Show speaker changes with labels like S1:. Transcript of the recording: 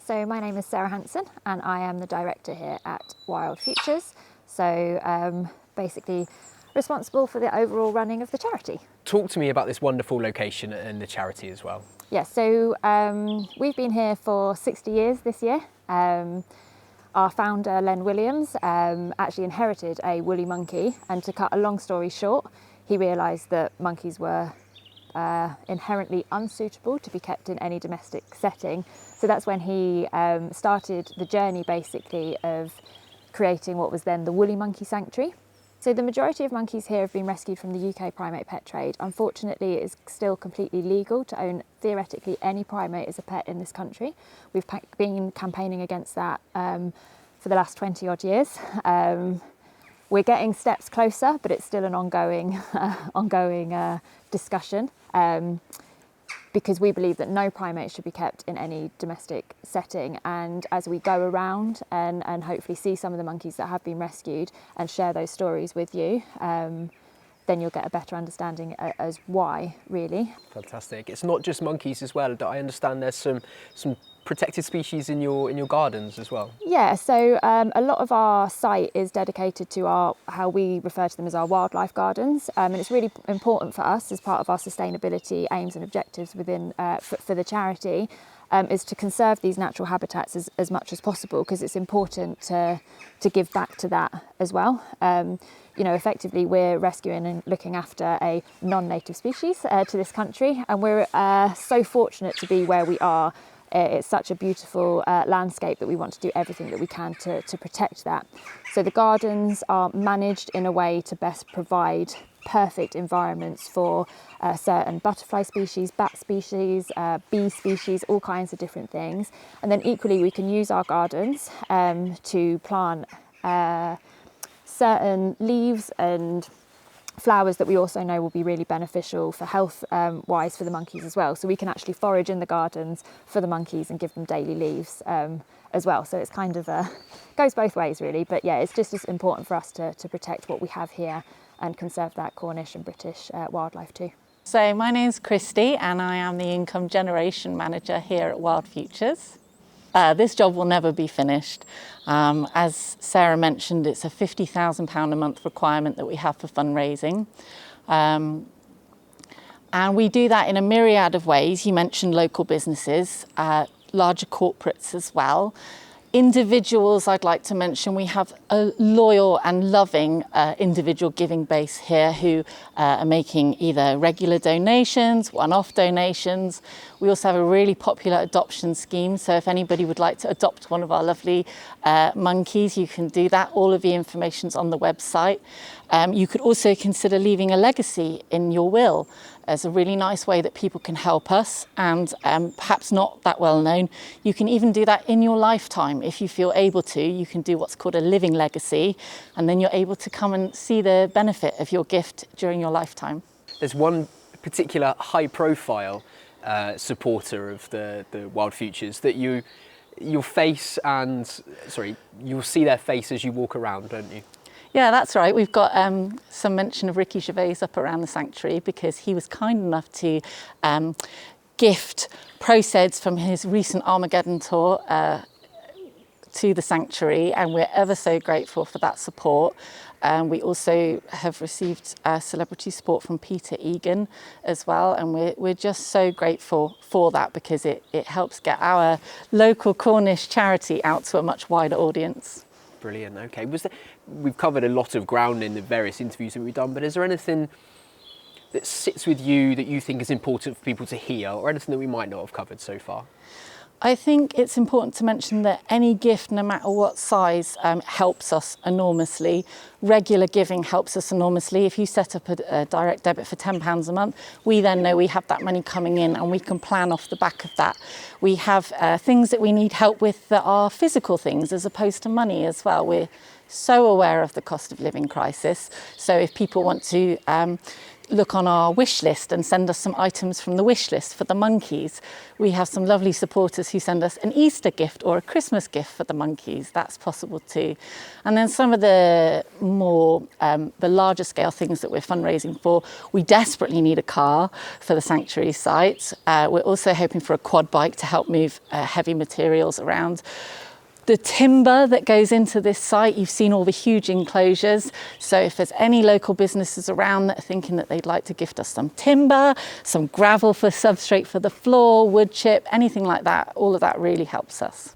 S1: So my name is Sarah Hanson and I am the director here at Wild Futures. So basically responsible for the overall running of the charity.
S2: Talk to me about this wonderful location and the charity as well.
S1: Yeah, so we've been here for 60 years this year. Our founder, Len Williams, actually inherited a woolly monkey, and to cut a long story short, he realised that monkeys were inherently unsuitable to be kept in any domestic setting. So that's when he started the journey basically of creating what was then the Woolly Monkey Sanctuary. So the majority of monkeys here have been rescued from the UK primate pet trade. Unfortunately, it is still completely legal to own theoretically any primate as a pet in this country. We've been campaigning against that for the last 20 odd years. We're getting steps closer, but it's still an ongoing discussion because we believe that no primate should be kept in any domestic setting. And as we go around and hopefully see some of the monkeys that have been rescued and share those stories with you, then you'll get a better understanding as why, really.
S2: Fantastic. It's not just monkeys as well. I understand there's some protected species in your gardens as well.
S1: Yeah, so a lot of our site is dedicated to how we refer to them as our wildlife gardens, and it's really important for us as part of our sustainability aims and objectives within for the charity, is to conserve these natural habitats as much as possible, because it's important to give back to that as well. You know, effectively we're rescuing and looking after a non-native species to this country, and we're so fortunate to be where we are. It's such a beautiful landscape that we want to do everything that we can to protect that. So the gardens are managed in a way to best provide perfect environments for certain butterfly species, bat species, bee species, all kinds of different things. And then equally we can use our gardens to plant certain leaves and flowers that we also know will be really beneficial for health wise for the monkeys as well. So we can actually forage in the gardens for the monkeys and give them daily leaves as well. So it's kind of goes both ways really, but yeah, it's just as important for us to protect what we have here and conserve that Cornish and British wildlife too.
S3: So my name's Christy and I am the Income Generation Manager here at Wild Futures. This job will never be finished. As Sarah mentioned, it's a £50,000 a month requirement that we have for fundraising. And we do that in a myriad of ways. You mentioned local businesses, larger corporates as well. Individuals, I'd like to mention, we have a loyal and loving individual giving base here who are making either regular donations, one-off donations. We also have a really popular adoption scheme, so if anybody would like to adopt one of our lovely monkeys, you can do that. All of the information's on the website. You could also consider leaving a legacy in your will as a really nice way that people can help us, and perhaps not that well known. You can even do that in your lifetime. If you feel able to, you can do what's called a living legacy, and then you're able to come and see the benefit of your gift during your lifetime.
S2: There's one particular high profile supporter of the Wild Futures that you'll see their face as you walk around, don't you?
S3: Yeah, that's right. We've got some mention of Ricky Gervais up around the sanctuary because he was kind enough to gift proceeds from his recent Armageddon tour to the sanctuary, and we're ever so grateful for that support. We also have received celebrity support from Peter Egan as well, and we're just so grateful for that because it helps get our local Cornish charity out to a much wider audience.
S2: Brilliant. Okay, we've covered a lot of ground in the various interviews that we've done, but is there anything that sits with you that you think is important for people to hear, or anything that we might not have covered so far?
S3: I think it's important to mention that any gift, no matter what size, helps us enormously. Regular giving helps us enormously. If you set up a direct debit for £10 a month, we then know we have that money coming in and we can plan off the back of that. We have things that we need help with that are physical things as opposed to money as well. We're so aware of the cost of living crisis. So if people want to look on our wish list and send us some items from the wish list for the monkeys. We have some lovely supporters who send us an Easter gift or a Christmas gift for the monkeys. That's possible too. And then some of the more, the larger scale things that we're fundraising for, we desperately need a car for the sanctuary site. We're also hoping for a quad bike to help move heavy materials around. The timber that goes into this site, you've seen all the huge enclosures. So if there's any local businesses around that are thinking that they'd like to gift us some timber, some gravel for substrate for the floor, wood chip, anything like that, all of that really helps us.